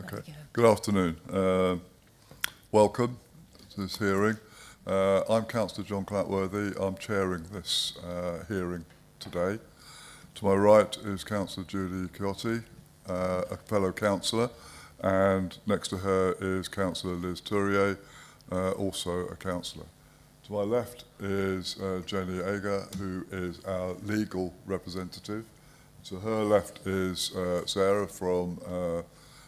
Okay. Good afternoon. Welcome to this hearing. I'm Councillor John Clatworthy. I'm chairing this hearing today. To my right is Councillor Judy Chiotti, a fellow councillor, and next to her is Councillor Liz Tourier, also a councillor. To my left is Jenny Ager, who is our legal representative. To her left is Sarah from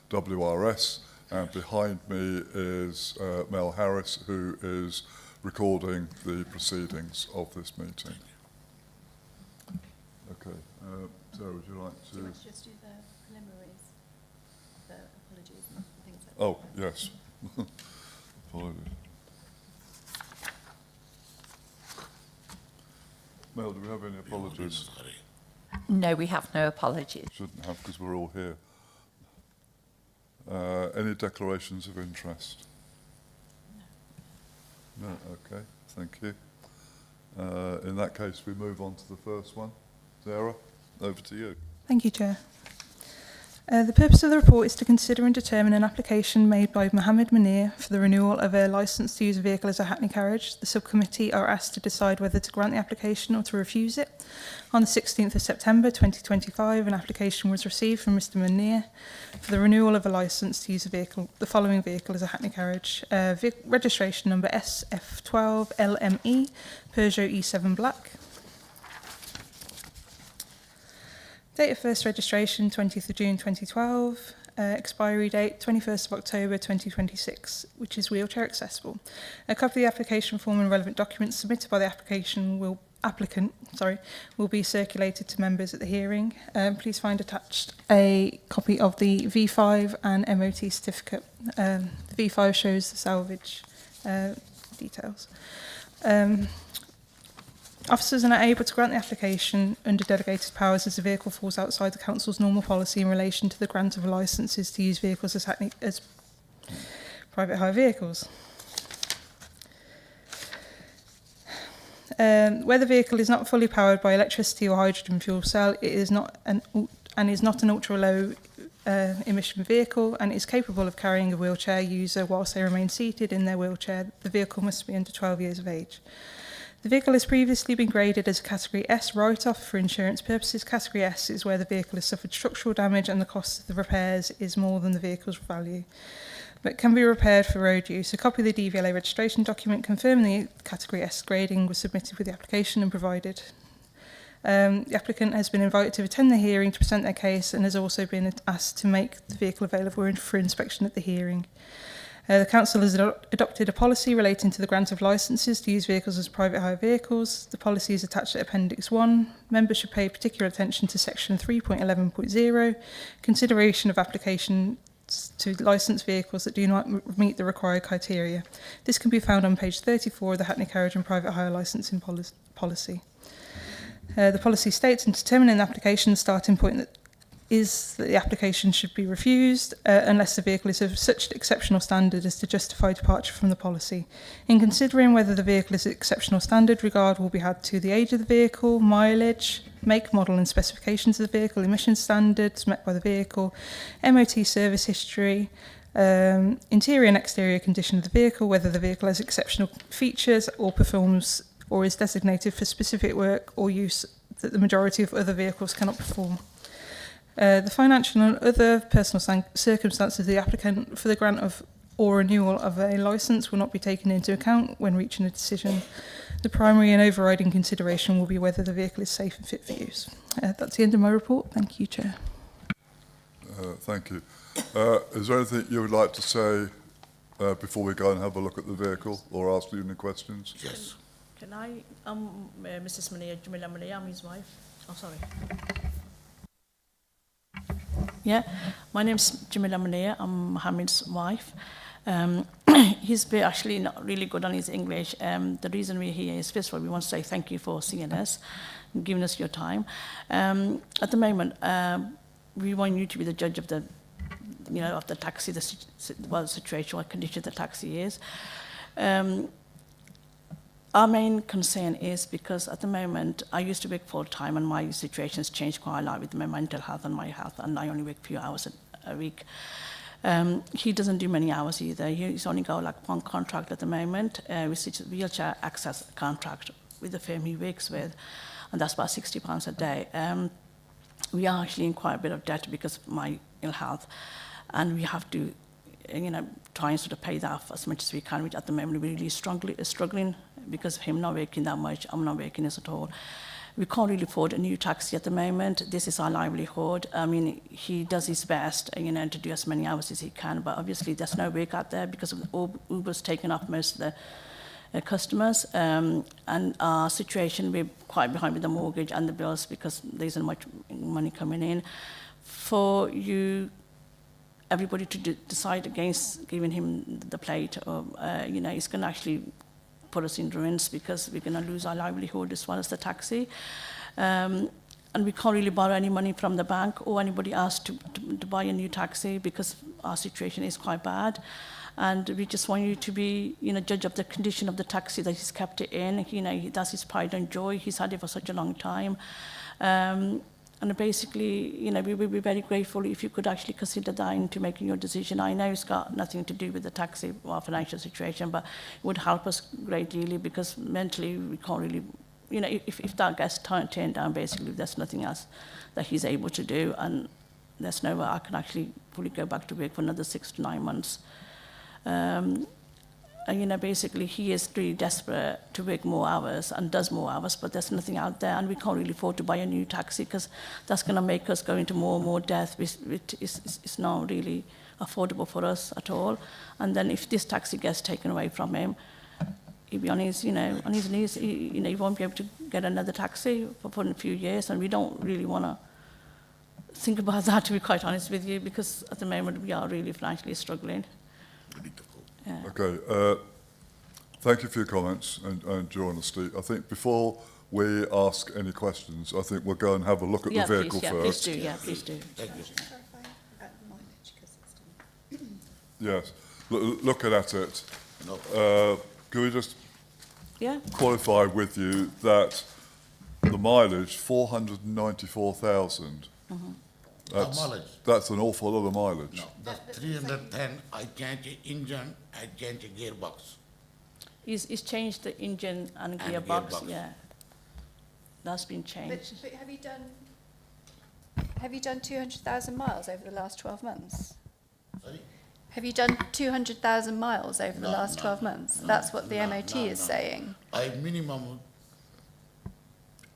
WRS, and behind me is Mel Harris, who is recording the proceedings of this meeting. Okay, Sarah, would you like to... Let's just do the preliminaries, the apologies and things like Oh, yes. Apologies. Mel, do we have any apologies? No, we have no apologies. Shouldn't have, because we're all here. Any declarations of interest? No. No, okay, thank you. In that case, we move on to the first one. Sarah, over to you. Thank you, Chair. The purpose of the report is to consider and determine an application made by Mohammed Munir for the renewal of a licence to use a vehicle as a hackney carriage. The subcommittee are asked to decide whether to grant the application or to refuse it. On the 16th of September 2025, an application was received from Mr Munir for the renewal of a licence to use the following vehicle as a hackney carriage. Registration number SF12 LME, Peugeot E7 Black. Date of first registration, 20th of June 2012. Expiry date, 21st of October 2026, which is wheelchair accessible. A copy of the application form and relevant documents submitted by the applicant will be circulated to members at the hearing. Please find attached a copy of the V5 and MOT certificate. The V5 shows the salvage details. Officers are not able to grant the application under delegated powers as the vehicle falls outside the Council's normal policy in relation to the grant of licences to use vehicles as private hire vehicles. Where the vehicle is not fully powered by electricity or hydrogen fuel cell, it is not an ultra-low emission vehicle and is capable of carrying a wheelchair user whilst they remain seated in their wheelchair. The vehicle must be under 12 years of age. The vehicle has previously been graded as a Category S write-off for insurance purposes. Category S is where the vehicle has suffered structural damage and the cost of the repairs is more than the vehicle's value, but can be repaired for road use. A copy of the DVLA registration document confirming the Category S grading was submitted with the application and provided. The applicant has been invited to attend the hearing to present their case and has also been asked to make the vehicle available for inspection at the hearing. The Council has adopted a policy relating to the grant of licences to use vehicles as private hire vehicles. The policy is attached to Appendix 1. Members should pay particular attention to Section 3.11.0, consideration of applications to licensed vehicles that do not meet the required criteria. This can be found on page 34 of the Hackney Carriage and Private Hire Licensing Policy. The policy states in determining the application, the starting point is that the application should be refused unless the vehicle is of such exceptional standard as to justify departure from the policy. In considering whether the vehicle is exceptional standard, regard will be had to the age of the vehicle, mileage, make, model and specifications of the vehicle, emission standards met by the vehicle, MOT service history, interior and exterior condition of the vehicle, whether the vehicle has exceptional features or performs or is designated for specific work or use that the majority of other vehicles cannot perform. The financial and other personal circumstances of the applicant for the grant of or renewal of a licence will not be taken into account when reaching a decision. The primary and overriding consideration will be whether the vehicle is safe and fit for use. That's the end of my report. Thank you, Chair. Thank you. Is there anything you would like to say before we go and have a look at the vehicle or ask you any questions? Yes. Can I, Mrs. Munir, Jamila Munir, I'm his wife. Oh, sorry. Yeah, my name's Jamila Munir, I'm Mohammed's wife. He's actually not really good on his English. The reason we're here is, first of all, we want to say thank you for seeing us and giving us your time. At the moment, we want you to be the judge of the, of the taxi, the situation, what condition the taxi is. Our main concern is because at the moment, I used to work full-time and my situation's changed quite a lot with my mental health and my health, and I only work a few hours a week. He doesn't do many hours either. He's only got like one contract at the moment, which is a wheelchair access contract with the firm he works with, and that's about £60 a day. We are actually in quite a bit of debt because of my ill health, and we have to, try and sort of pay that off as much as we can, which at the moment we're really struggling because of him not working that much, I'm not working as at all. We can't really afford a new taxi at the moment. This is our livelihood. I mean, he does his best, to do as many hours as he can, but obviously there's no work out there because of Uber's taken off most of the customers, and our situation, we're quite behind with the mortgage and the bills because there isn't much money coming in. For everybody to decide against giving him the plate, or, it's going to actually put us in ruins because we're going to lose our livelihood as well as the taxi. And we can't really borrow any money from the bank or anybody else to buy a new taxi because our situation is quite bad. And we just want you to be, judge of the condition of the taxi that he's kept it in. That's his pride and joy. He's had it for such a long time. And basically, we would be very grateful if you could actually consider that into making your decision. I know it's got nothing to do with the taxi or financial situation, but it would help us great dearly because mentally we can't really, if that gets turned down, basically there's nothing else that he's able to do, and there's no way I can actually fully go back to work for another 6 to 9 months. And basically he is really desperate to work more hours and does more hours, but there's nothing out there, and we can't really afford to buy a new taxi because that's going to make us go into more and more debt, which is not really affordable for us at all. And then if this taxi gets taken away from him, he'll be on his knees. He won't be able to get another taxi for a few years, and we don't really want to think about that, to be quite honest with you, because at the moment we are really financially struggling. Yeah. Okay, thank you for your comments and your honesty. I think before we ask any questions, I think we'll go and have a look at the vehicle first. Please do. Yes, looking at it, can we just qualify with you that the mileage, 494,000, that's an awful lot of mileage. No, that's 310, I change engine, I change gearbox. He's changed the engine and gearbox, yeah. That's been changed. But have you done 200,000 miles over the last 12 months? Sorry? Have you done 200,000 miles over the last 12 months? That's what the No, MOT no, is no. saying. I minimum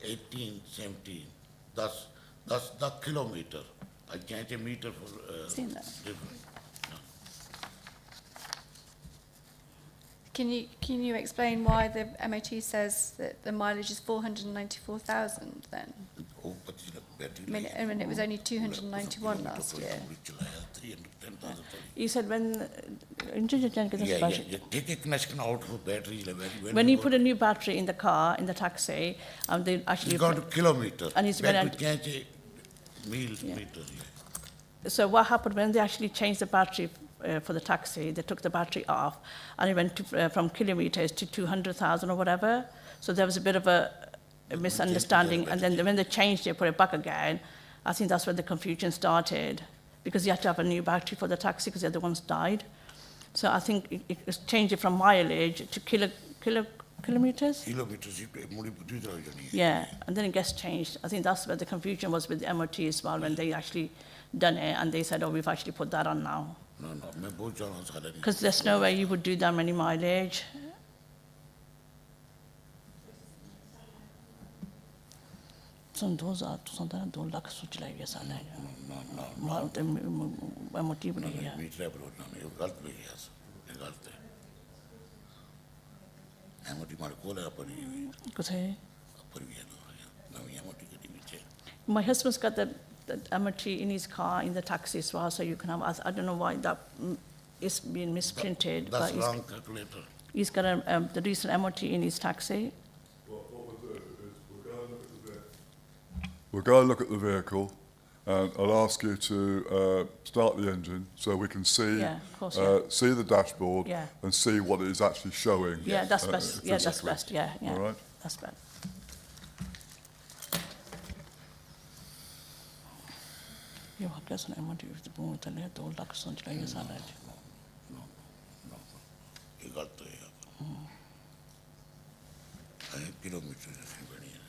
18, 17. That's the kilometer. I change a meter for Seen that. different. Can you explain why the MOT says that the mileage is 494,000 then? Oh, but you know, battery I mean, it was only 291 last year. 310,000. He said when Yeah. Take a connection out for battery. when you put a new battery in the car, in the taxi, they actually... You got to kilometer. And it's battery when change a meter. Yeah. So what happened when they actually changed the battery for the taxi, they took the battery off and it went to, from kilometers to 200,000 or whatever. So there was a bit of a misunderstanding, and then when they changed it, put it back again, I think that's where the confusion started, because you had to have a new battery for the taxi because the other ones died. So I think it changed it from mileage to kilometers. Kilometers. Yeah, and then it gets changed. I think that's where the confusion was with the MOT as well, when they actually done it and they said, oh, we've actually put that on now. No. Because there's no way you would do that many mileage. Son 2 lakh सोच लाइए साले मार ते MOT बड़ी है metre बोलना गलत भी है गलत है एमओटी मार कोला पर कुछ है पर भी है ना एमओटी के नीचे My husband's got the MOT in his car, in the taxi as well, so you can have, I don't know why that is being misprinted. That's but wrong calculator. He's got the recent MOT in his taxi. What we'll do is we'll go and look at the vehicle, and I'll ask you to start the engine so we can see, Yeah, of course, yeah. see the dashboard Yeah. and see what it is actually showing. Yeah, that's best. Yeah, that's physically. best. Yeah. All right. That's best. Joo, hakea sana emma tyyfti puhun tälle, että on lakson tila ja saada. ये गलत है यहाँ पर 1 kilometre से बनी है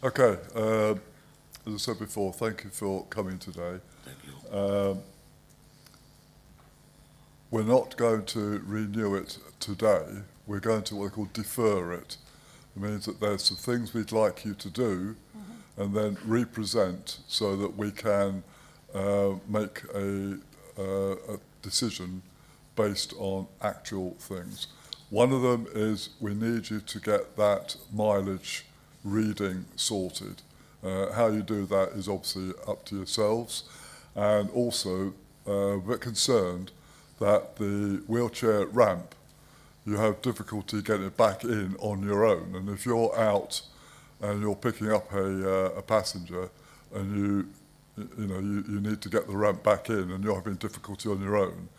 Okay, as I said before, thank you for coming today. Thank you. We're not going to renew it today. We're going to what they call defer it. It means that there's some things we'd like you to do and then represent so that we can make a decision based on actual things. One of them is we need you to get that mileage reading sorted. How you do that is obviously up to yourselves. And also, we're concerned that the wheelchair ramp, you have difficulty getting it back in on your own. And if you're out and you're picking up a passenger and you need to get the ramp back in and you're having difficulty on your own,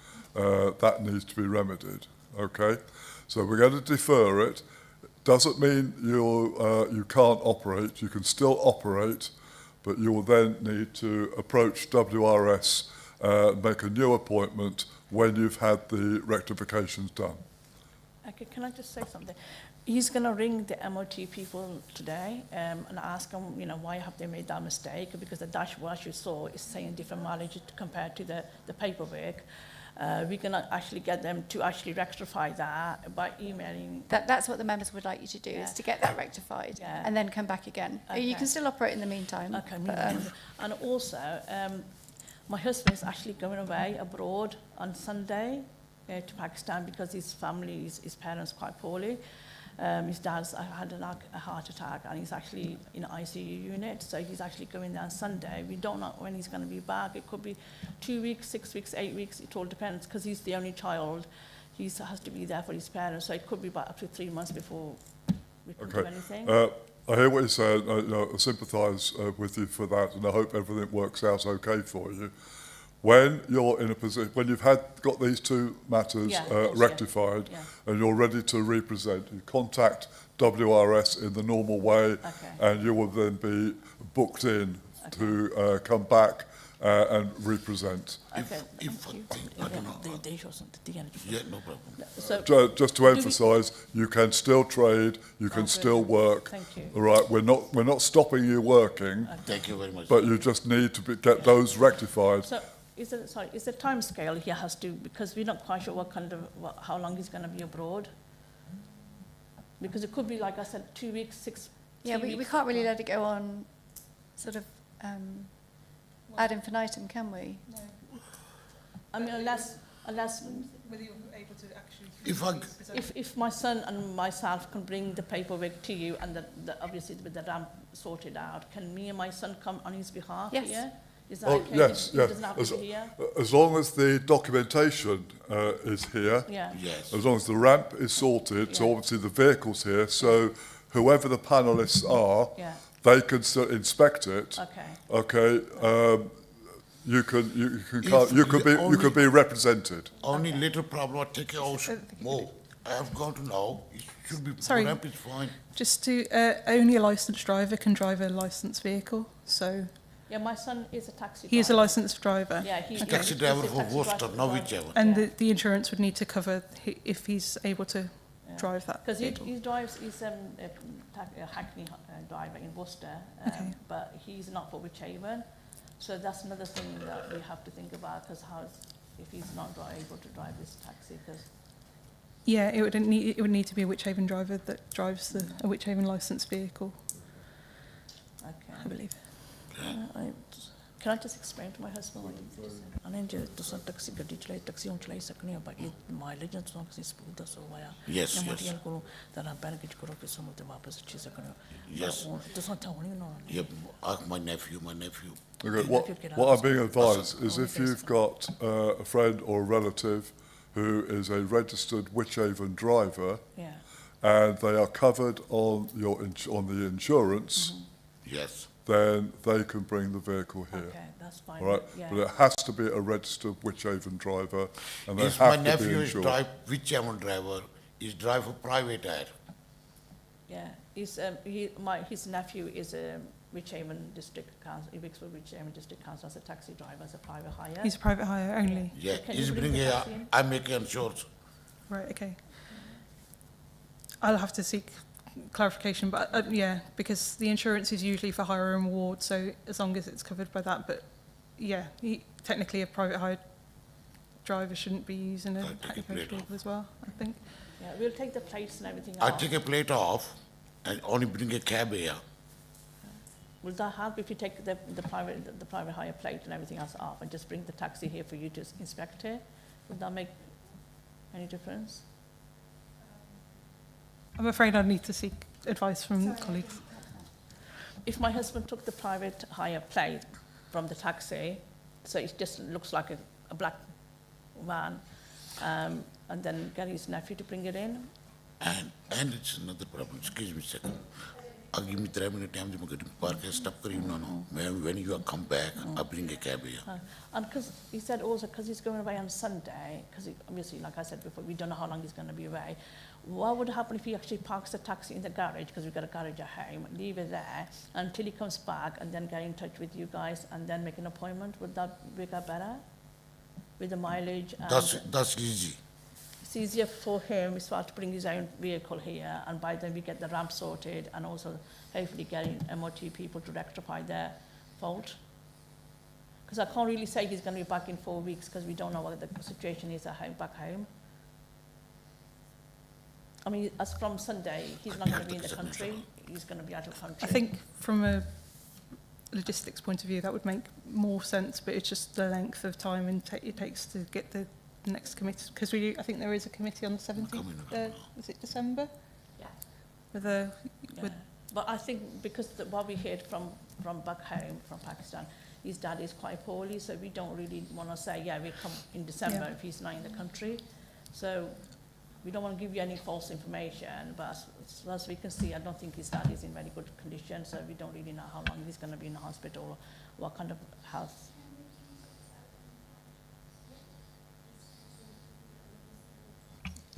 that needs to be remedied, okay? So we're going to defer it. Doesn't mean you can't operate. You can still operate, but you will then need to approach WRS, make a new appointment when you've had the rectifications done. Okay, can I just say something? He's going to ring the MOT people today and ask them, why have they made that mistake? Because the dashboard, as you saw, is saying different mileage compared to the paperwork. We're going to actually get them to actually rectify that by emailing. That's what the members would like you to do, Yeah. is to get that rectified Yeah. and then come back again. You can Okay. still operate in the meantime. Okay, but, and also, my husband is actually going away abroad on Sunday to Pakistan because his family, his parents are quite poorly. His dad's had a heart attack and he's actually in an ICU unit, so he's actually going there on Sunday. We don't know when he's going to be back. It could be 2 weeks, 6 weeks, 8 weeks. It all depends because he's the only child. He has to be there for his parents, so it could be about up to 3 months before we can do Okay. anything. I hear what you're saying. I sympathise with you for that, and I hope everything works out okay for you. When you're in a position, when you've got these two matters Yeah, of course, yeah. rectified, Yeah. and you're ready to represent, you contact WRS in the normal way, Okay. and you will then be booked in to come back and represent. Okay, if thank you. I don't know. Yeah, no problem. So, Just to emphasise, you can still trade, you can still work. Thank you. All right, we're not stopping you working, Thank you very much. but you just need to get those rectified. So is the time scale he has to, because we're not quite sure how long he's going to be abroad? Because it could be, like I said, 2 weeks, 6 yeah, 3 we weeks. can't really let it go on sort of ad infinitum, can we? I mean, unless Whether you're able to actually... If if my son and myself can bring the paperwork to you and obviously with the ramp sorted out, can me and my son come on his behalf? Yes. Yeah? Is that Oh, okay? yes, He yes. doesn't have to be here? As long as the documentation is here, Yeah. yes, as long as the ramp is sorted, so Yeah. obviously the vehicle's here, so whoever the panellists are, Yeah. they can still inspect it. Okay. Okay, you could be represented. only little problem, I take it out more. I have gone to know, it should be, Sorry. ramp is fine. Just to, only a licensed driver can drive a licensed vehicle, so Yeah, my son is a taxi driver. he is a licensed driver. Yeah, he, Taxi he's driver a for taxi Worcester, driver no for- whichever. And Yeah. the insurance would need to cover if he's able to drive that Because vehicle. he drives, he's a Hackney driver in Worcester, Okay. but he's not for Wychavon. So that's another thing that we have to think about, because if he's not able to drive this taxi, because Yeah, it would need to be a Wychavon driver that drives a Wychavon licensed vehicle, okay. I believe. Can I just explain to my husband what you just said? अने जो तुसा taxi गड्डी चलाई taxi हम चलाई सकने हैं बाकी माइलेज न तुसा किसी स्कूल दा सो आया Yes, या yes. मटियल को तना पैन किच करो कि समुद्र वापस अच्छी सकने Yes. तुसा था होनी ना Yeah, ask my nephew. Okay, what I'm being advised is if you've got a friend or a relative who is a registered Wychavon driver yeah. and they are covered on on the insurance, Yes, then they can bring the vehicle here. Okay, that's fine. All right, Yeah. but it has to be a registered Wychavon driver, and they if my have to be nephew is insured. drive, whichever driver, is drive for private hire. Yeah, his nephew is a Wychavon District Council. He works for Wychavon District Council as a taxi driver, as a private hire. He's a private hire only. Yeah, Can he's you bring bring the a, taxi in? I make insurance. Right, okay. I'll have to seek clarification, but yeah, because the insurance is usually for hire and reward, so as long as it's covered by that, but yeah, technically a private hire driver shouldn't be using a I'll take a hackney coach plate vehicle as well, I think. Yeah, we'll take the plates and everything I off. take a plate off and only bring a cab here. Will that help if you take the private hire plate and everything else off and just bring the taxi here for you to inspect it? Would that make any difference? I'm afraid I'd need to seek advice from colleagues. If my husband took the private hire plate from the taxi, so it just looks like a black van, and then get his nephew to bring it in, And it's another problem. Excuse me a second. I'll give me 3 minutes time to get to park and stop. No. When you come back, I'll bring a cab here. and because he said also because he's going away on Sunday, because obviously, like I said before, we don't know how long he's going to be away. What would happen if he actually parks the taxi in the garage, because we've got a garage at home, leave it there until he comes back and then get in touch with you guys and then make an appointment? Would that work out better with the mileage? And That's easy. it's easier for him as well to bring his own vehicle here, and by then we get the ramp sorted and also hopefully getting MOT people to rectify their fault. Because I can't really say he's going to be back in 4 weeks because we don't know what the situation is at home, back home. I mean, as from Sunday, he's not going to be in the country. He's going to be out of country. I think from a logistics point of view, that would make more sense, but it's just the length of time it takes to get the next committee, because I think there is a committee on the 17th, coming. is it December? Yeah. With Yeah. But I think because what we heard from back home, from Pakistan, his dad is quite poorly, so we don't really want to say, yeah, we come in December Yeah. if he's not in the country. So we don't want to give you any false information, but as we can see, I don't think his dad is in very good condition, so we don't really know how long he's going to be in the hospital, what kind of health.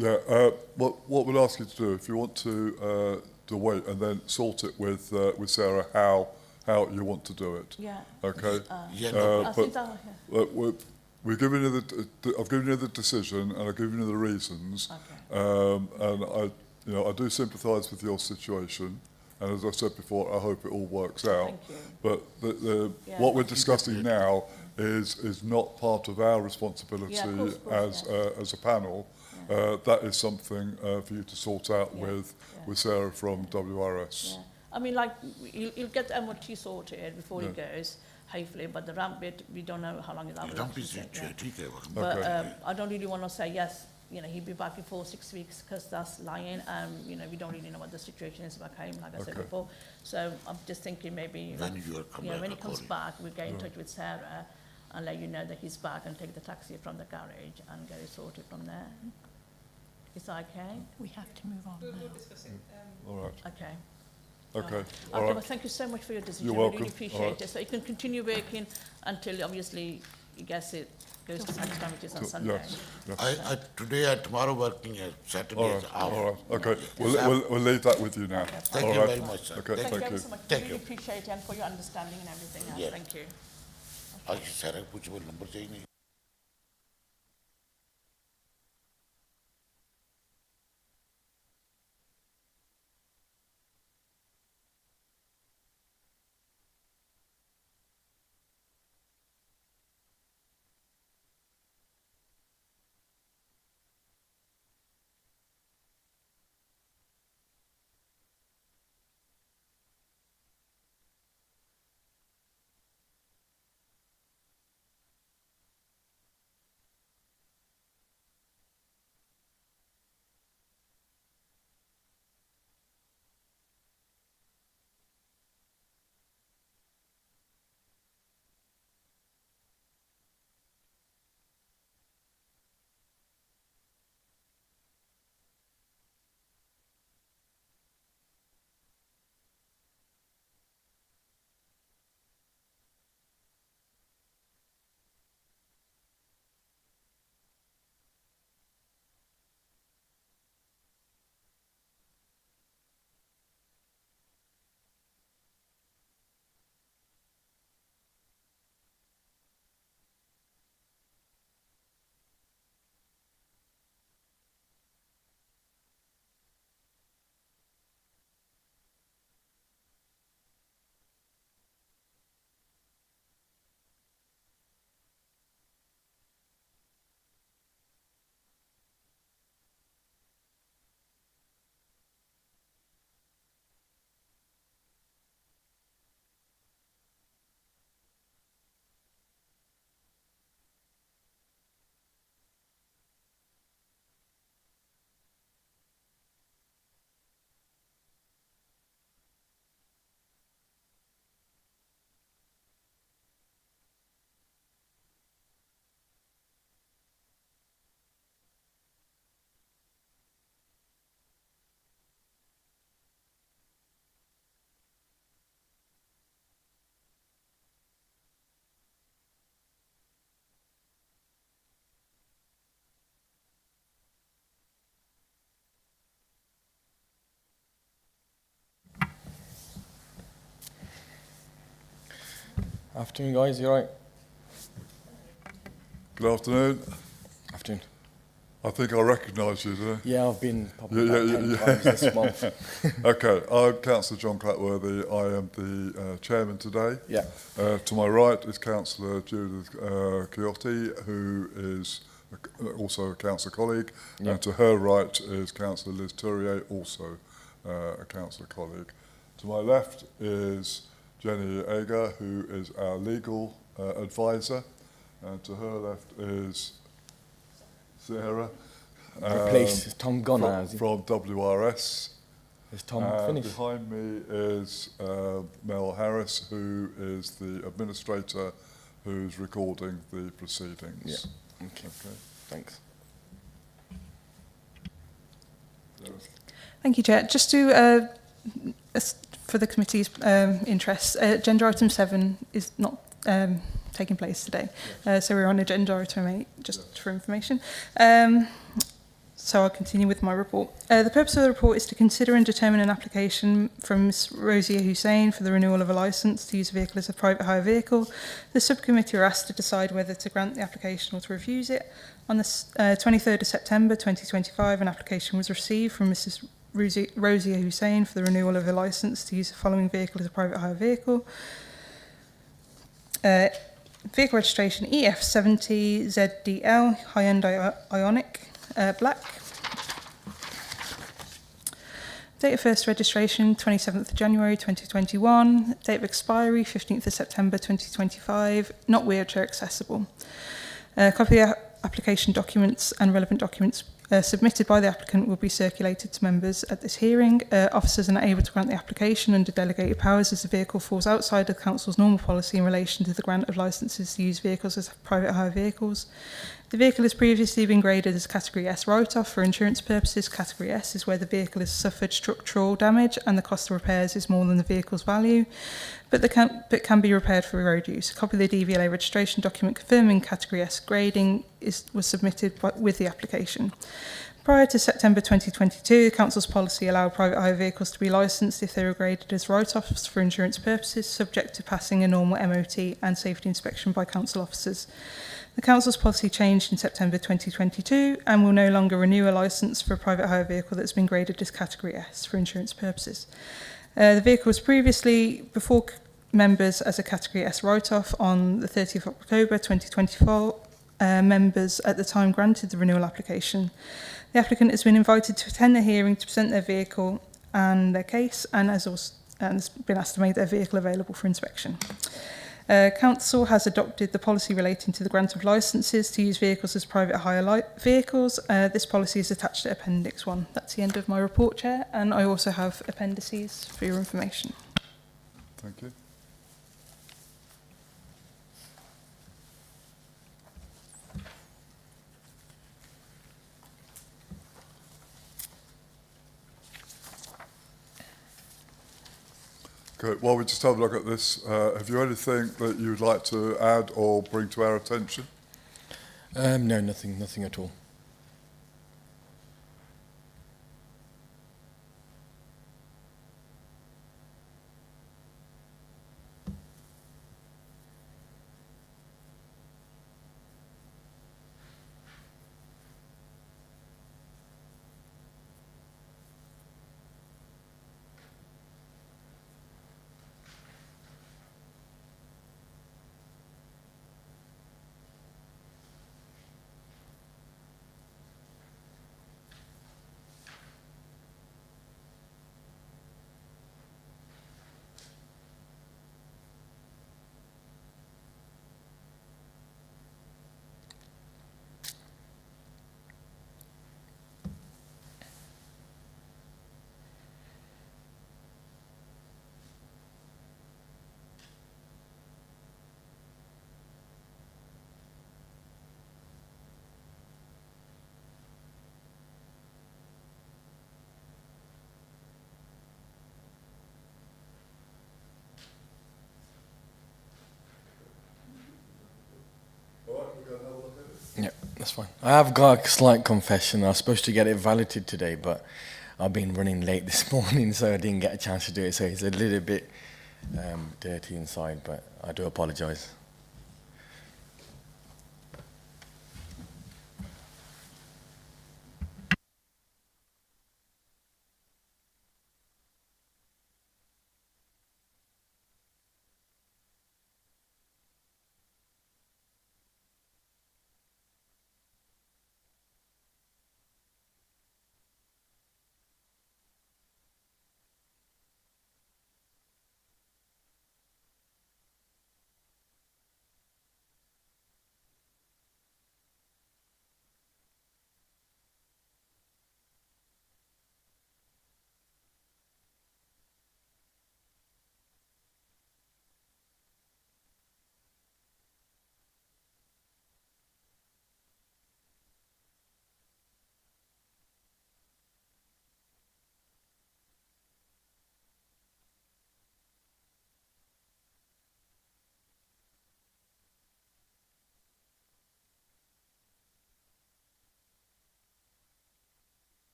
Yeah, what we'll ask you to do, if you want to wait and then sort it with Sarah how you want to do it. Yeah. Okay. Yeah, I think but that, yeah. we're giving you I've given you the decision and I've given you the reasons. Okay. And I do sympathise with your situation. And as I said before, I hope it all works out. Thank you. But Yeah. what we're discussing now is not part of our responsibility Yeah, of course, as a panel. That is something for you to sort out Yeah, with Sarah from WRS. Yeah. I mean, like, you'll get the MOT sorted before he goes, hopefully, but the ramp bit, we don't know how long that will Ramp actually is take, yeah. ठीक है वहाँ. But Okay. I don't really want to say, yes, he'll be back in 4-6 weeks, because that's lying. We don't really know what the situation is back home, like I said Okay. before. So I'm just thinking maybe, When you are come back, when he comes according. back, we'll get in touch with Sarah and let you know that he's back and take the taxi from the garage and get it sorted from there. Is that okay? We have to move on now. All right. Okay. Okay. Okay, All well, right. thank you so much for your decision. You're I welcome. really appreciate All right. it. So you can continue working until obviously you guess it goes to the next time, which is on Sunday. Yes. Yes. Today and tomorrow working, Saturday All is right. off. All right. Okay. Yes. We'll leave that with you now. Thank All you right. very much, sir. Okay. Thank you Thank ever you. so much. Thank Really you. appreciate it and for your understanding and everything else. Yeah. Thank you. आज सारा कुछ वो number चाहिए नहीं. Afternoon, guys. You all right? Good afternoon. Afternoon. I think I recognise you there. Yeah, I've been probably Yeah, about yeah, 10 yeah. times this month. Okay, I'm Councillor John Clatworthy. I am the chairman today. Yeah. To my right is Councillor Judith Chiotti, who is also a councillor colleague. Yeah. And to her right is Councillor Liz Tourier, also a councillor colleague. To my left is Jenny Ager, who is our legal advisor. And to her left is Sarah. Replace Tom gone now, has he? From WRS. Is Tom finished? Behind me is Mel Harris, who is the administrator who's recording the proceedings. Yeah. Okay. Thanks. Thank you, Chair. Just to, for the committee's interest, agenda item 7 is not taking place today. So we're on agenda item 8, just for information. So I'll continue with my report. The purpose of the report is to consider and determine an application from Ms. Rosia Hussain for the renewal of a licence to use a vehicle as a private hire vehicle. The subcommittee are asked to decide whether to grant the application or to refuse it. On the 23rd of September 2025, an application was received from Mrs. Rosia Hussain for the renewal of a licence to use the following vehicle as a private hire vehicle. Vehicle registration EF70ZDL Hyundai Ioniq black. Date of first registration 27th of January 2021. Date of expiry 15th of September 2025. Not wheelchair accessible. Copy of application documents and relevant documents submitted by the applicant will be circulated to members at this hearing. Officers are not able to grant the application under delegated powers as the vehicle falls outside the Council's normal policy in relation to the grant of licences to use vehicles as private hire vehicles. The vehicle has previously been graded as Category S write-off for insurance purposes. Category S is where the vehicle has suffered structural damage and the cost of repairs is more than the vehicle's value, but can be repaired for road use. A copy of the DVLA registration document confirming Category S grading was submitted with the application. Prior to September 2022, the Council's policy allowed private hire vehicles to be licensed if they were graded as write-offs for insurance purposes, subject to passing a normal MOT and safety inspection by Council officers. The Council's policy changed in September 2022 and will no longer renew a licence for a private hire vehicle that's been graded as Category S for insurance purposes. The vehicle was previously before members as a Category S write-off on the 30th of October 2024. Members at the time granted the renewal application. The applicant has been invited to attend the hearing to present their vehicle and their case and has been asked to make their vehicle available for inspection. Council has adopted the policy relating to the grant of licences to use vehicles as private hire vehicles. This policy is attached to Appendix 1. That's the end of my report, Chair, and I also have appendices for your information. Thank you. Okay, while we just have a look at this, have you anything that you would like to add or bring to our attention? No, nothing at all. Yeah, that's fine. I have got a slight confession. I was supposed to get it validated today, but I've been running late this morning, so I didn't get a chance to do it. So it's a little bit dirty inside, but I do apologise.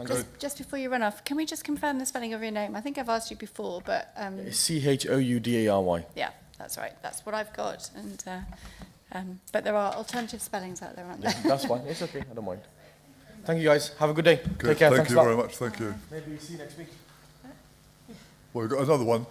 Okay. Just before you run off, can we just confirm the spelling of your name? I think I've asked you before, but It's Choudary. yeah, that's right. That's what I've got. But there are alternative spellings out there, aren't there? That's fine. It's okay. I don't mind. Thank you, guys. Have a good day. Good. Take care. Thank Thanks you a lot. very much. Thank you. Maybe see you next week. Well, we've got another one.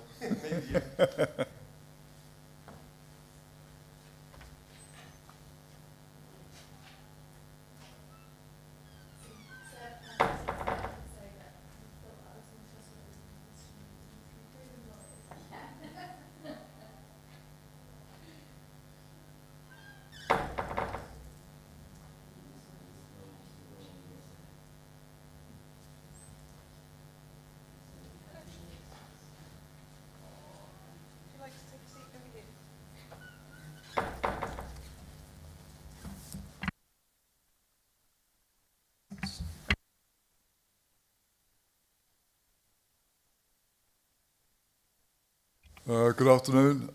Good afternoon.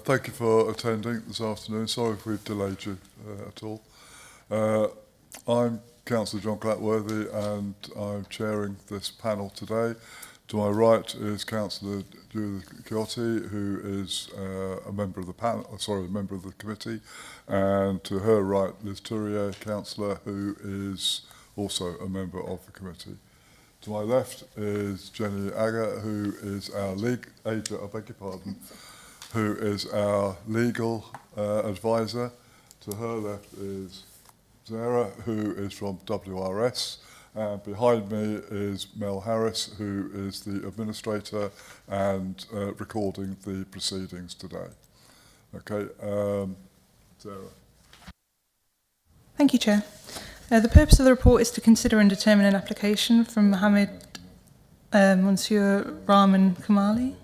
Thank you for attending this afternoon. Sorry if we've delayed you at all. I'm Councillor John Clatworthy and I'm chairing this panel today. To my right is Councillor Judith Chiotti, who is a member of the panel, a member of the committee, and to her right, Liz Tourier, Councillor, who is also a member of the committee. To my left is Jenny Agger, who is our who is our legal advisor. To her left is Sarah, who is from WRS. And behind me is Mel Harris, who is the administrator and recording the proceedings today. Okay, Sarah. Thank you, Chair. The purpose of the report is to consider and determine an application from Mohammed Monsieur Rahman Kamali.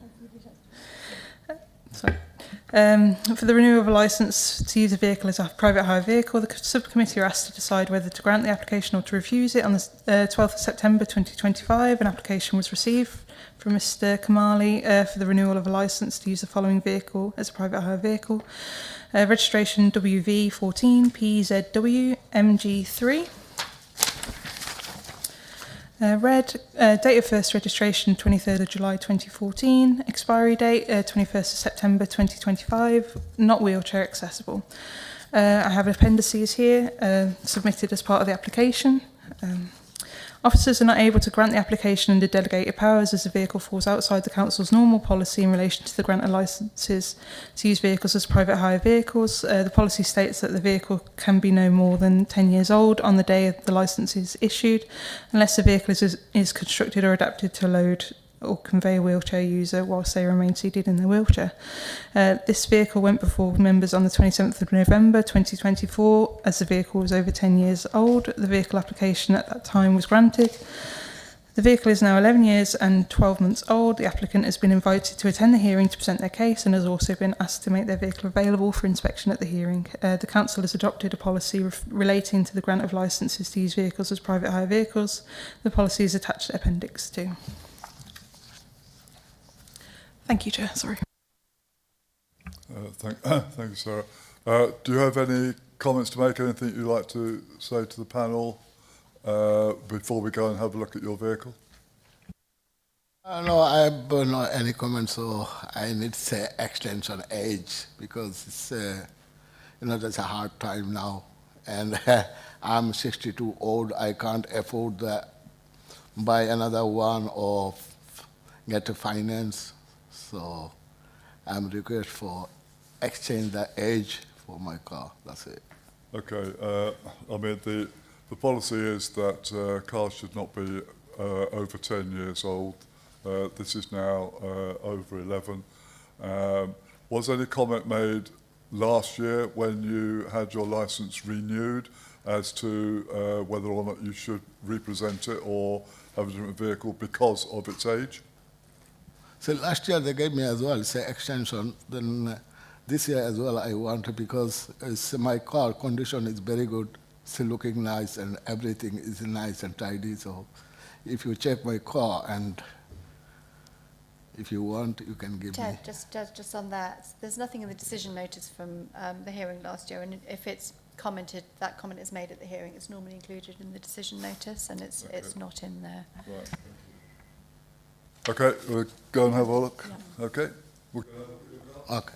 For the renewal of a licence to use a vehicle as a private hire vehicle, the subcommittee are asked to decide whether to grant the application or to refuse it. On the 12th of September 2025, an application was received from Mr Kamali for the renewal of a licence to use the following vehicle as a private hire vehicle. Registration WV14 PZW MG3. Date of first registration 23rd of July 2014. Expiry date 21st of September 2025. Not wheelchair accessible. I have appendices here submitted as part of the application. Officers are not able to grant the application under delegated powers as the vehicle falls outside the Council's normal policy in relation to the grant of licences to use vehicles as private hire vehicles. The policy states that the vehicle can be no more than 10 years old on the day the licence is issued, unless the vehicle is constructed or adapted to load or convey a wheelchair user whilst they remain seated in their wheelchair. This vehicle went before members on the 27th of November 2024 as the vehicle was over 10 years old. The vehicle application at that time was granted. The vehicle is now 11 years and 12 months old. The applicant has been invited to attend the hearing to present their case and has also been asked to make their vehicle available for inspection at the hearing. The Council has adopted a policy relating to the grant of licences to use vehicles as private hire vehicles. The policy is attached to Appendix 2. Thank you, Chair. Sorry. Thank you, Sarah. Do you have any comments to make? Anything you'd like to say to the panel before we go and have a look at your vehicle? No, I have not any comments, so I need to say extension age because it's, that's a hard time now. And I'm 62 old, I can't afford to buy another one or get a finance. So I'm request for exchange the age for my car. That's it. Okay. I mean, the policy is that cars should not be over 10 years old. This is now over 11. Was any comment made last year when you had your licence renewed as to whether or not you should represent it or have a different vehicle because of its age? So last year they gave me as well, say extension. Then this year as well I want it because my car condition is very good, still looking nice and everything is nice and tidy. So if you check my car and if you want, you can give Chair, me. just on that, there's nothing in the decision notice from the hearing last year, and if it's commented, that comment is made at the hearing. It's normally included in the decision notice, and it's not in there. Right. Okay, we'll go and have a look. Okay. Okay.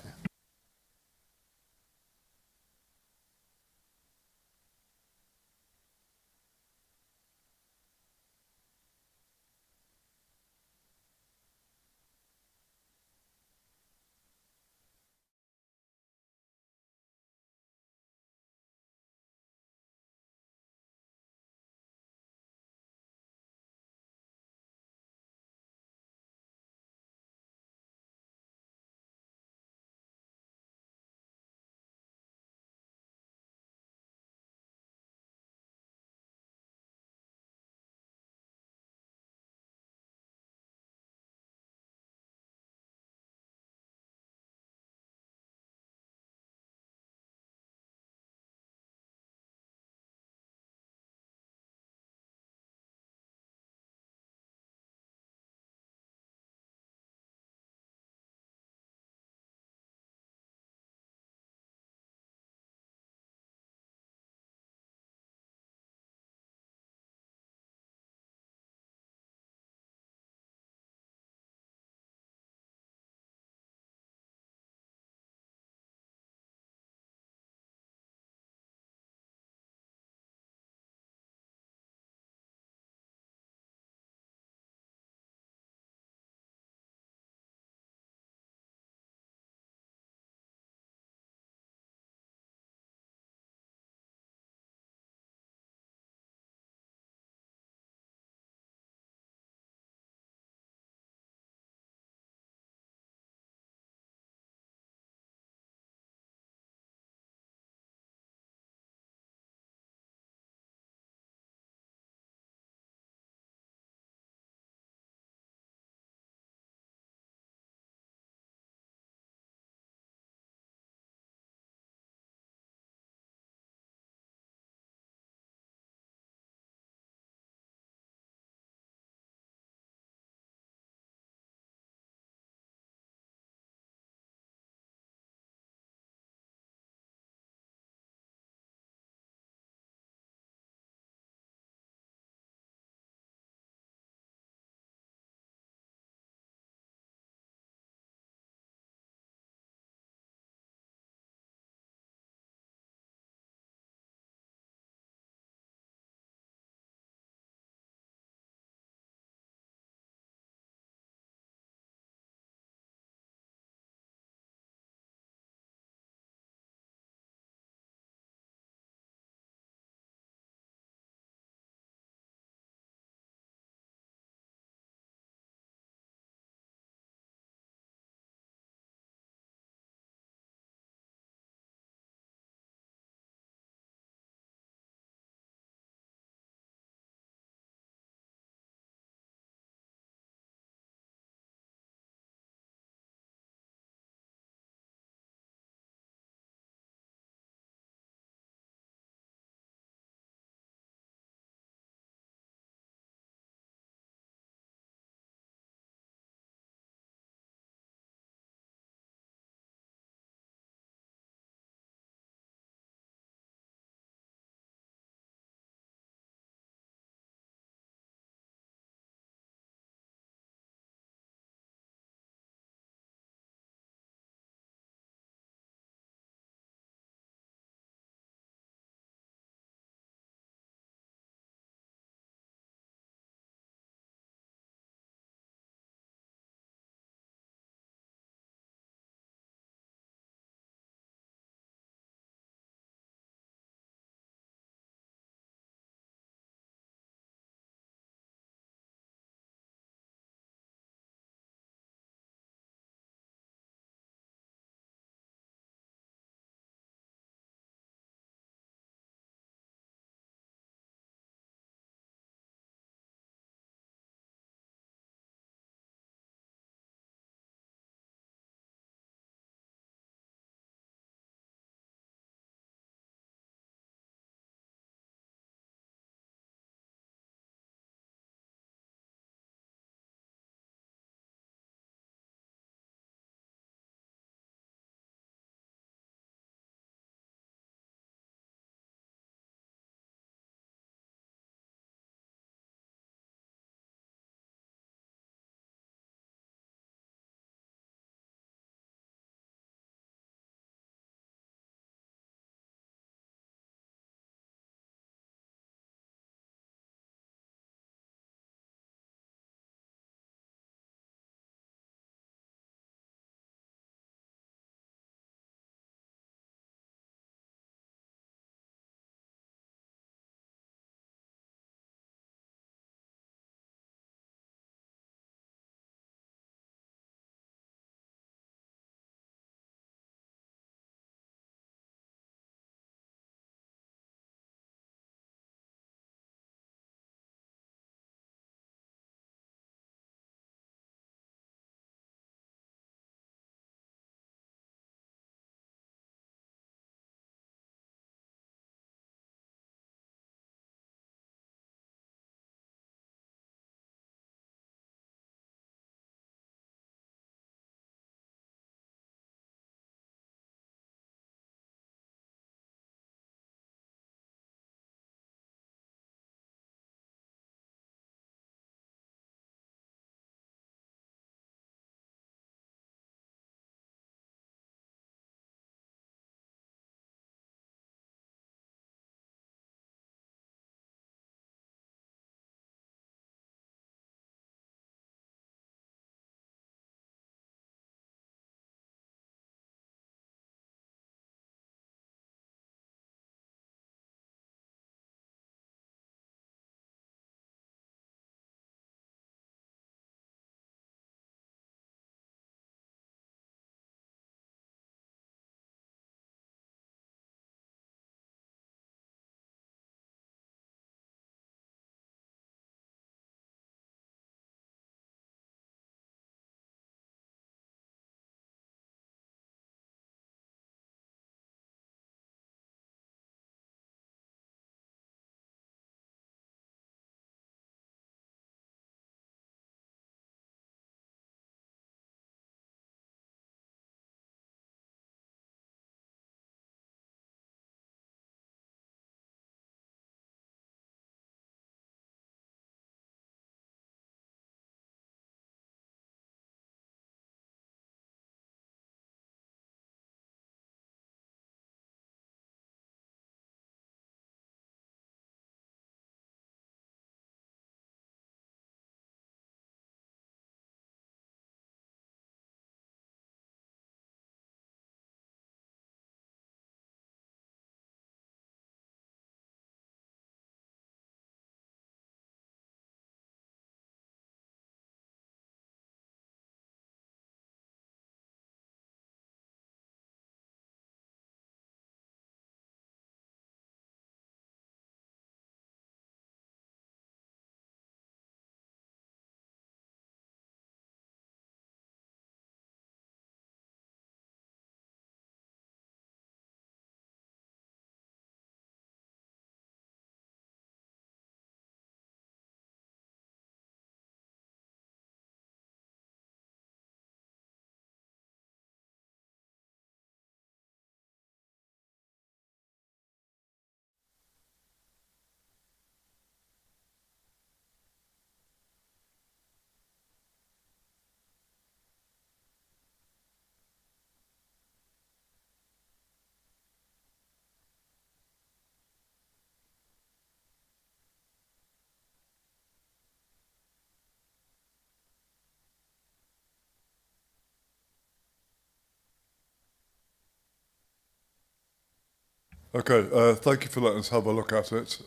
Okay, thank you for letting us have a look at it.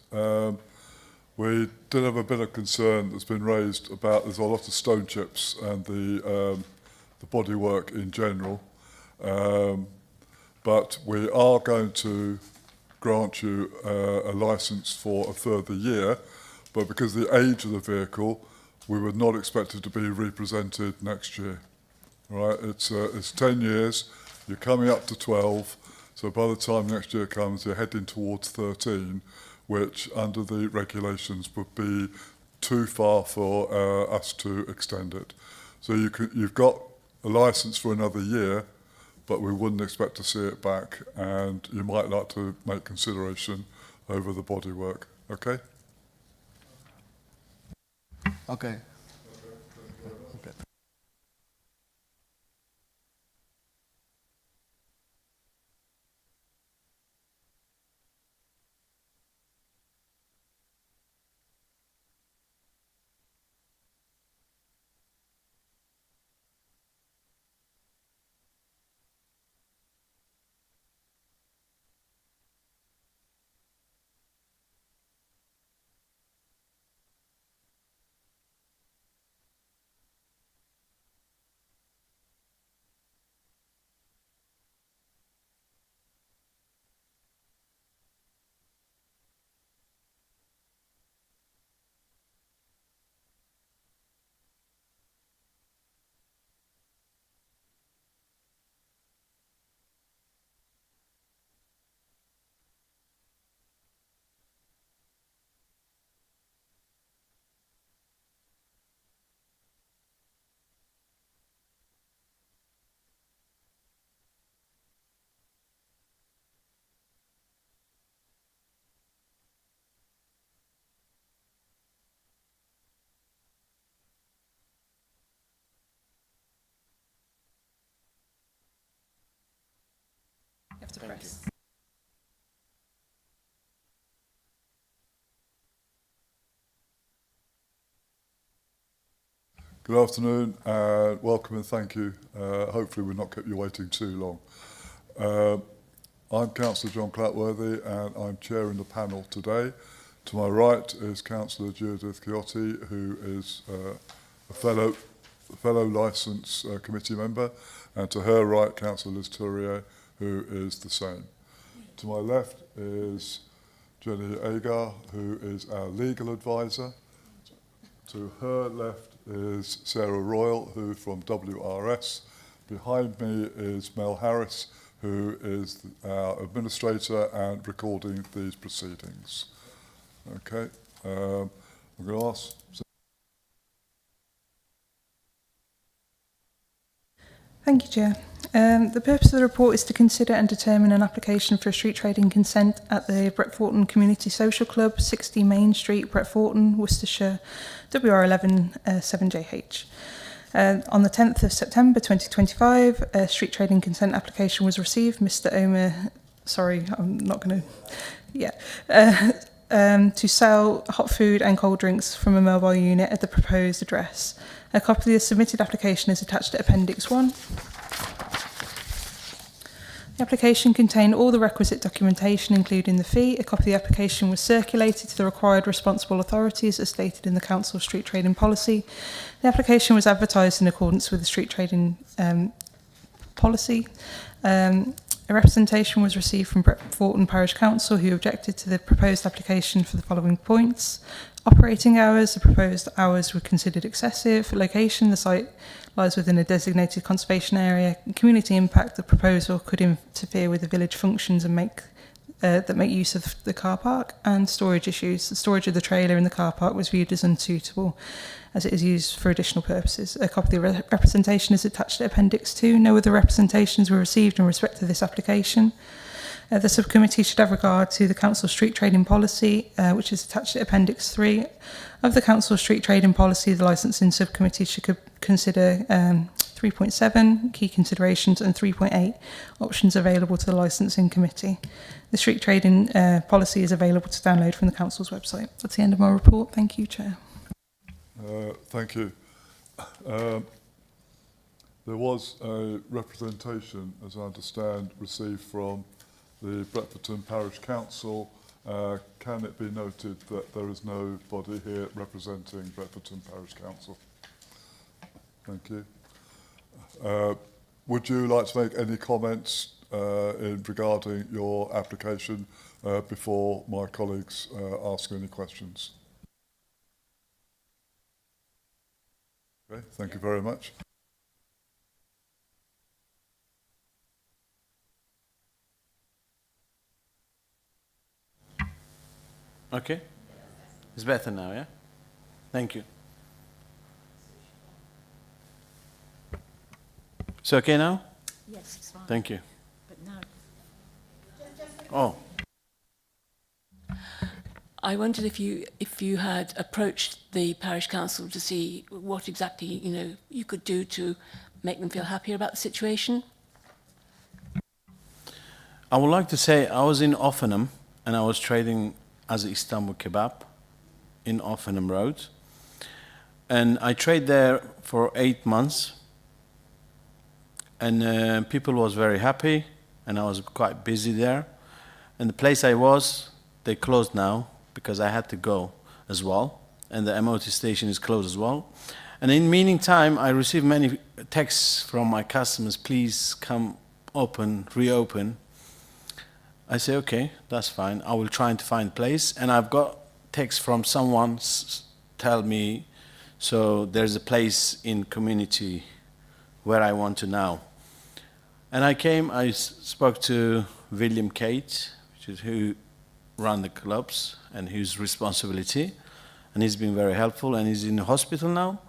We did have a bit of concern that's been raised about there's a lot of stone chips and the bodywork in general. But we are going to grant you a licence for a further year, but because of the age of the vehicle, we would not expect it to be represented next year. Right? It's 10 years, you're coming up to 12, so by the time next year comes, you're heading towards 13, which under the regulations would be too far for us to extend it. So you've got a licence for another year, but we wouldn't expect to see it back, and you might like to make consideration over the bodywork. Okay? Okay. You have to press. Good afternoon, welcome and thank you. Hopefully we've not kept you waiting too long. I'm Councillor John Clatworthy and I'm chairing the panel today. To my right is Councillor Judith Chiotti, who is a fellow licence committee member, and to her right, Councillor Liz Tourier, who is the same. To my left is Jenny Agar, who is our legal advisor. To her left is Sarah Royal, who from WRS. Behind me is Mel Harris, who is our administrator and recording these proceedings. Okay, I'm going to ask. Thank you, Chair. The purpose of the report is to consider and determine an application for a street trading consent at the Bretforton Community Social Club, 60 Main Street, Bretforton, Worcestershire, WR11 7JH. On the 10th of September 2025, a street trading consent application was received. Mr. Omer, sorry, I'm not going to, to sell hot food and cold drinks from a mobile unit at the proposed address. A copy of the submitted application is attached to Appendix 1. The application contained all the requisite documentation, including the fee. A copy of the application was circulated to the required responsible authorities as stated in the Council Street Trading Policy. The application was advertised in accordance with the Street Trading Policy. A representation was received from Bretforton Parish Council, who objected to the proposed application for the following points. Operating hours, the proposed hours were considered excessive. Location, the site lies within a designated conservation area. Community impact, the proposal could interfere with the village functions and make use of the car park. And storage issues, the storage of the trailer in the car park was viewed as unsuitable as it is used for additional purposes. A copy of the representation is attached to Appendix 2. No other representations were received in respect to this application. The subcommittee should have regard to the Council Street Trading Policy, which is attached to Appendix 3. Of the Council Street Trading Policy, the licensing subcommittee should consider 3.7, key considerations, and 3.8, options available to the licensing committee. The Street Trading Policy is available to download from the Council's website. That's the end of my report. Thank you, Chair. Thank you. There was a representation, as I understand, received from the Bretperton Parish Council, can it be noted that there is nobody here representing Bretperton Parish Council? Thank you. Would you like to make any comments regarding your application before my colleagues ask any questions? Okay, thank you very much. Okay? It's better now, yeah? Thank you. It's okay now? Yes, it's fine. Thank you. But no. Oh, I wondered if you had approached the parish council to see what exactly you could do to make them feel happier about the situation. I would like to say I was in Offenham and I was trading as Istanbul Kebab in Offenham Road. And I trade there for 8 months. And people was very happy and I was quite busy there. And the place I was, they closed now because I had to go as well. And the MOT station is closed as well. And in the meantime, I received many texts from my customers, please come open, reopen. I say, okay, that's fine. I will try to find a place. And I've got text from someone tell me, so there's a place in community where I want to now. And I came, I spoke to William Kate, which is who run the clubs and whose responsibility. And he's been very helpful and he's in the hospital now.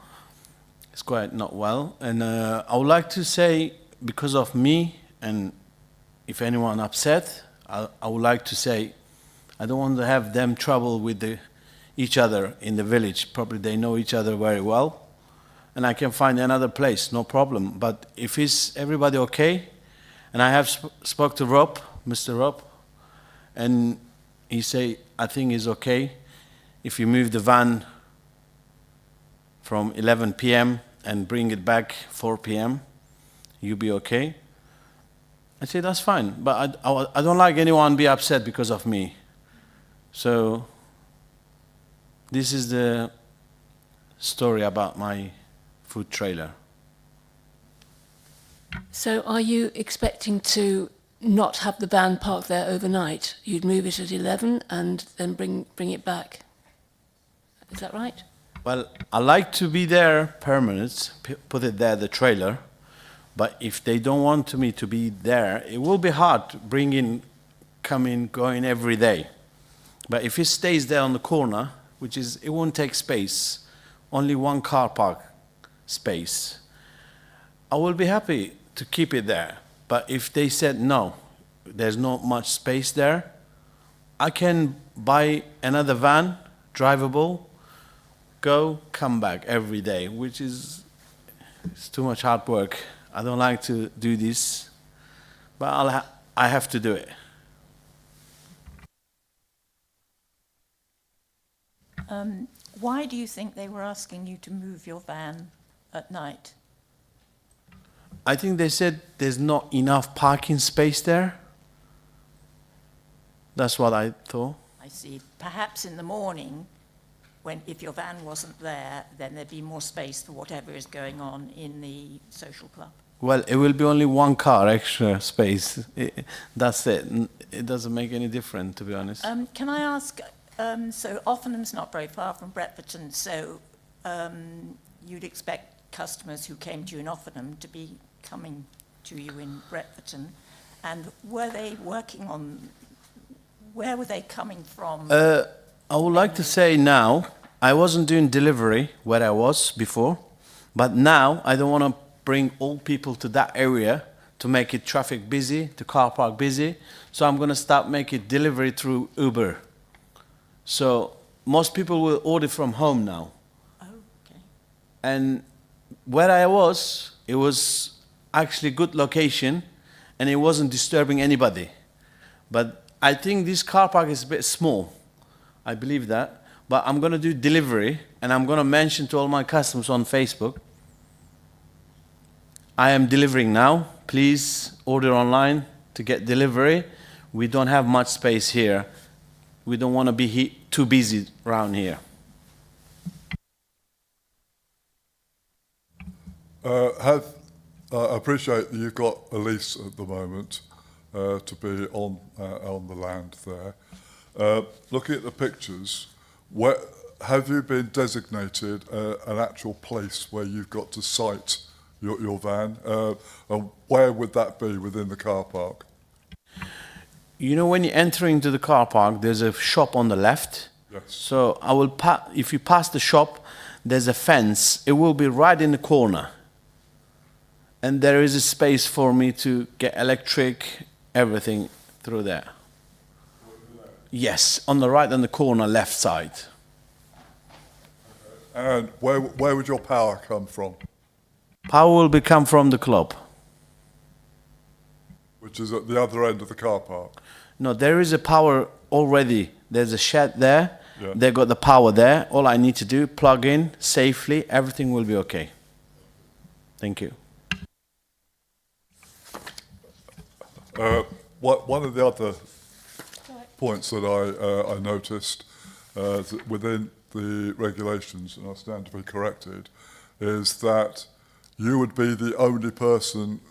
He's quite not well. And I would like to say, because of me, and if anyone upset, I would like to say, I don't want to have them trouble with each other in the village. Probably they know each other very well. And I can find another place, no problem. But if everybody okay, and I have spoke to Rob, Mr. Rob, and he say, I think it's okay if you move the van from 11 p.m. and bring it back 4 p.m., you'll be okay. I say, that's fine, but I don't like anyone be upset because of me. So this is the story about my food trailer. So are you expecting to not have the van parked there overnight? You'd move it at 11 and then bring it back. Is that right? Well, I like to be there permanent, put it there, the trailer. But if they don't want me to be there, it will be hard coming, going every day. But if it stays there on the corner, it won't take space, only one car park space, I will be happy to keep it there. But if they said no, there's not much space there, I can buy another van, drivable, go, come back every day, which is it's too much hard work. I don't like to do this, but I have to do it. Why do you think they were asking you to move your van at night? I think they said there's not enough parking space there. That's what I thought. I see. Perhaps in the morning, if your van wasn't there, then there'd be more space for whatever is going on in the social club. Well, it will be only one car extra space. That's it. It doesn't make any difference, to be honest. Can I ask, so Offenham's not very far from Bretperton, so you'd expect customers who came to you in Offenham to be coming to you in Bretperton, and were they working on, where were they coming from? I would like to say now, I wasn't doing delivery where I was before, but now I don't want to bring all people to that area to make it traffic busy, to car park busy. So I'm going to start making delivery through Uber. So most people will order from home now. Oh, okay. And where I was, it was actually good location and it wasn't disturbing anybody. But I think this car park is a bit small. I believe that. But I'm going to do delivery and I'm going to mention to all my customers on Facebook, I am delivering now. Please order online to get delivery. We don't have much space here. We don't want to be too busy around here. I appreciate that you've got a lease at the moment to be on the land there. Looking at the pictures, have you been designated an actual place where you've got to site your van? And where would that be within the car park? You know, when you enter into the car park, there's a shop on the left. Yes. So if you pass the shop, there's a fence. It will be right in the corner. And there is a space for me to get electric, everything through there. Yes, on the right and the corner, left side. And where would your power come from? Power will come from the club. Which is at the other end of the car park. No, there is a power already. There's a shed there. Yeah. They got the power there. All I need to do, plug in safely, everything will be okay. Thank you. One of the other points that I noticed that within the regulations, and I stand to be corrected, is that you would be the only person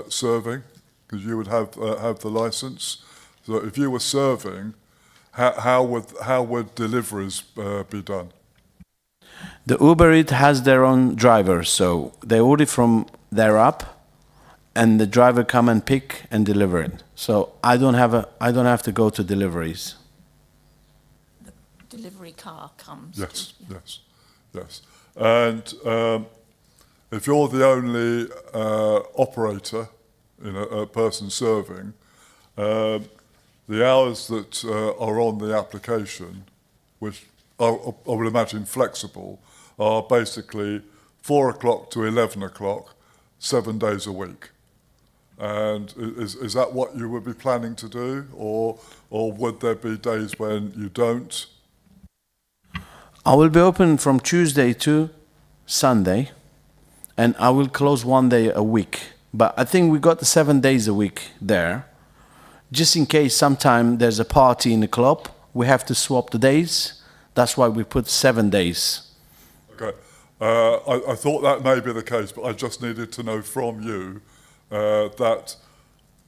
serving, because you would have the license. So if you were serving, how would deliveries be done? The Uber Eats has their own driver, so they order from their app, and the driver come and pick and deliver it. So I don't have to go to deliveries. The delivery car comes. Yes, yes. And if you're the only operator in a person serving, the hours that are on the application, which I would imagine flexible, are basically 4 o'clock to 11 o'clock, 7 days a week. And is that what you would be planning to do, or would there be days when you don't? I will be open from Tuesday to Sunday, and I will close 1 day a week. But I think we got the 7 days a week there. Just in case sometime there's a party in the club, we have to swap the days. That's why we put 7 days. Okay. I thought that may be the case, but I just needed to know from you that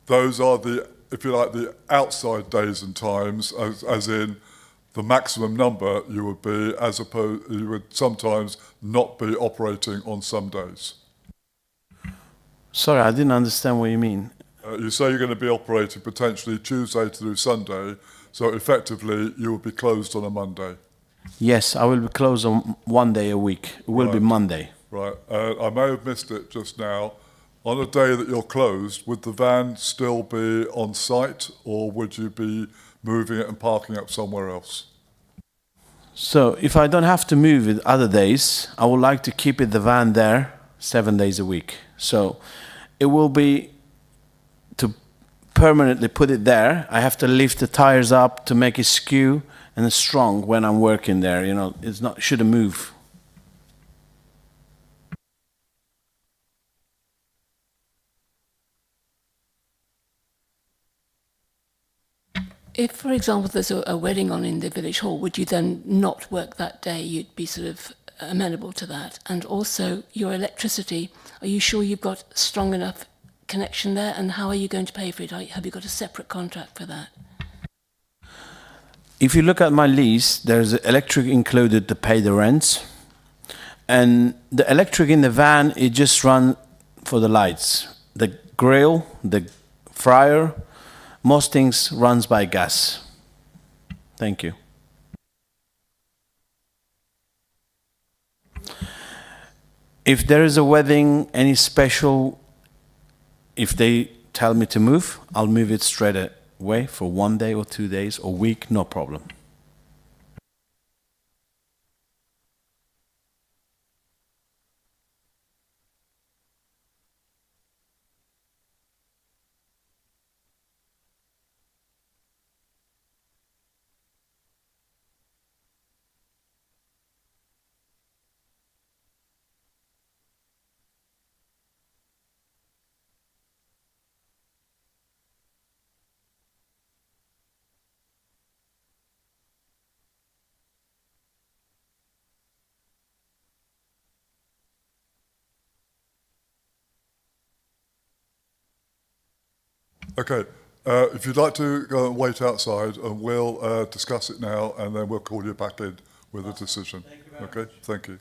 those are the, if you like, the outside days and times, as in the maximum number you would be, as opposed you would sometimes not be operating on some days. Sorry, I didn't understand what you mean. You say you're going to be operating potentially Tuesday through Sunday, so effectively you will be closed on a Monday. Yes, I will be closed on 1 day a week. It will be Monday. Right. I may have missed it just now. On a day that you're closed, would the van still be on site, or would you be moving it and parking up somewhere else? So if I don't have to move it other days, I would like to keep the van there 7 days a week. So it will be to permanently put it there. I have to lift the tires up to make it skew and strong when I'm working there. You know, it's not shouldn't move. If, for example, there's a wedding on in the village hall, would you then not work that day? You'd be sort of amenable to that. And also, your electricity, are you sure you've got strong enough connection there? And how are you going to pay for it? Have you got a separate contract for that? If you look at my lease, there's electric included to pay the rents. And the electric in the van, it just runs for the lights. The grill, the fryer, most things runs by gas. Thank you. If there is a wedding, any special, if they tell me to move, I'll move it straight away for 1 day or 2 days or week, no problem. Okay, if you'd like to go and wait outside, and we'll discuss it now, and then we'll call you back in with a decision. Okay, thank you.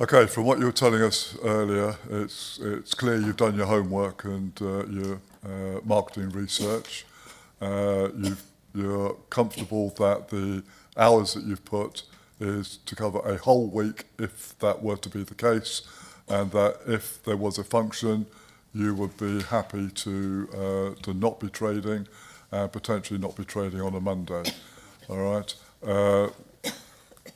Okay, from what you were telling us earlier, it's clear you've done your homework and your marketing research. You're comfortable that the hours that you've put is to cover a whole week if that were to be the case, and that if there was a function, you would be happy to not be trading and potentially not be trading on a Monday. All right.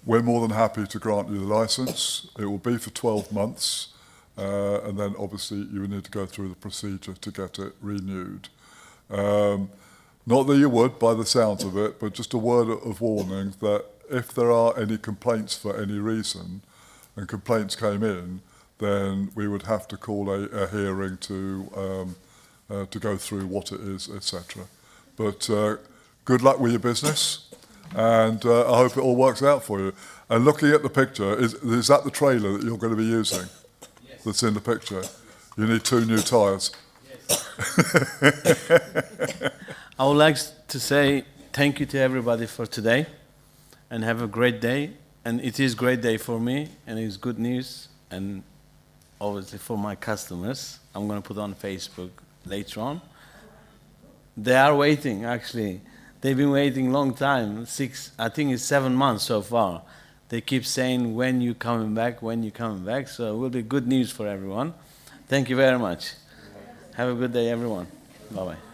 We're more than happy to grant you the license. It will be for 12 months, and then obviously you will need to go through the procedure to get it renewed. Not that you would, by the sounds of it, but just a word of warning that if there are any complaints for any reason, and complaints came in, then we would have to call a hearing to go through what it is, etc. But good luck with your business. And I hope it all works out for you. And looking at the picture, is that the trailer that you're going to be using? Yes. That's in the picture? You need 2 new tyres. Yes. I would like to say thank you to everybody for today, and have a great day. And it is a great day for me, and it's good news, and obviously for my customers. I'm going to put on Facebook later on. They are waiting, actually. They've been waiting a long time, I think it's 7 months so far. They keep saying, when you coming back, when you coming back. So it will be good news for everyone. Thank you very much. Have a good day, everyone. Bye-bye.